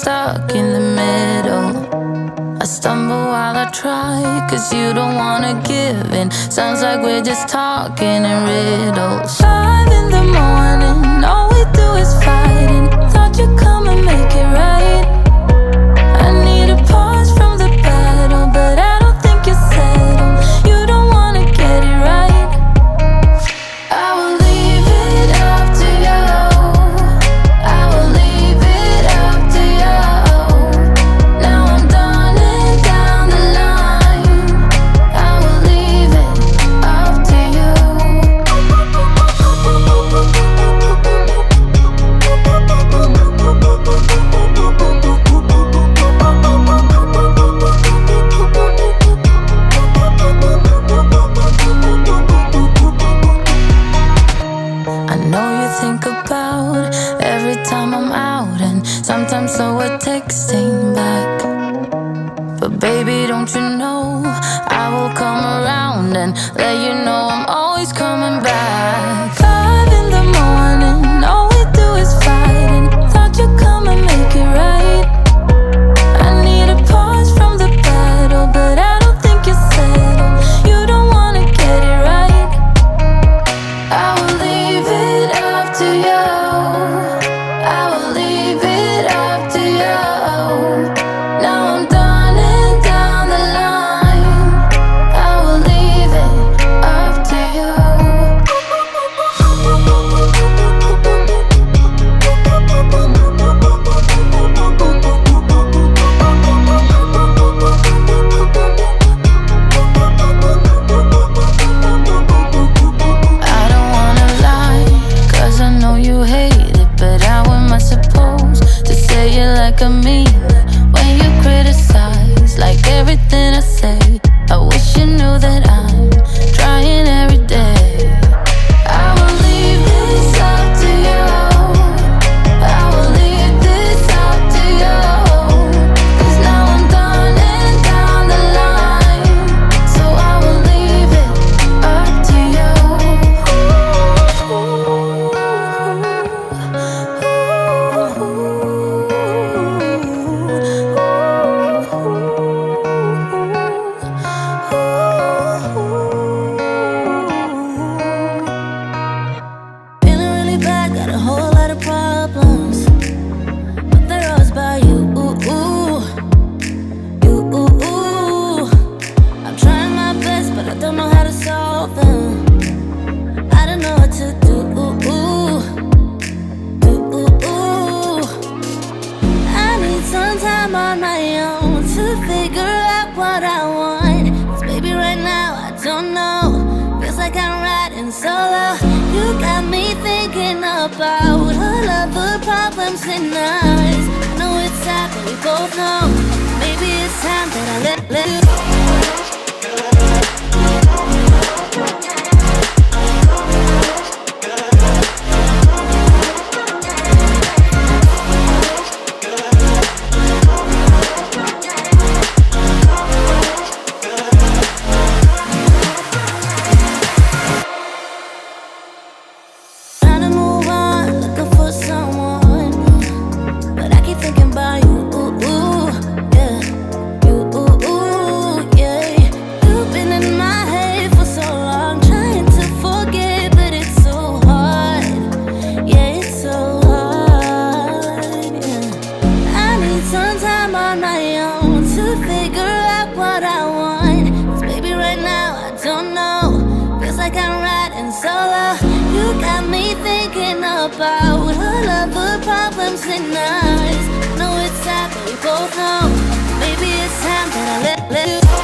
stuck in the middle. I stumble while I try, cause you don't wanna give in. Sounds like we're just talking in riddles. 5 in the morning, all we do is fighting. Thought you'd come and make it right. I need a pause from the battle, but I don't think you're settled. You don't wanna get it right. I will leave it up to you. I will leave it up to you. Now I'm done and down the line. I will leave it up to you. I know you think about every time I'm out, and sometimes so we're texting back. But baby, don't you know I will come around and let you know I'm always coming back. 5 in the morning, all we do is fighting. Thought you'd come and make it right. I need a pause from the battle, but I don't think you're settled. You don't wanna get it right. I will leave it up to you. I will leave it up to you. Now I'm done and down the line. I will leave it up to you. I don't wanna lie, cause I know you hate it. But how am I supposed to say it like I mean it when you criticize like everything I say? I wish you knew that I'm trying every day. I will leave this up to you. I will leave this up to you. Cause now I'm done and down the line. So I will leave it up to you. Feeling really bad, got a whole lot of problems, but they're always by you. I'm trying my best, but I don't know how to solve them. I don't know what to do. I need some time on my own to figure out what I want. 'Cause baby, right now I don't know. Feels like I'm riding solo. You got me thinking about all of the problems in us. I know it's sad, but we both know maybe it's time that I let you go. Trying to move on, looking for someone, but I keep thinking about you, yeah. Yeah. You've been in my head for so long, trying to forget, but it's so hard. Yeah, it's so hard. Yeah. I need some time on my own to figure out what I want. 'Cause baby, right now I don't know. Feels like I'm riding solo. You got me thinking about all of the problems in us. I know it's sad, but we both know maybe it's time that I let you go.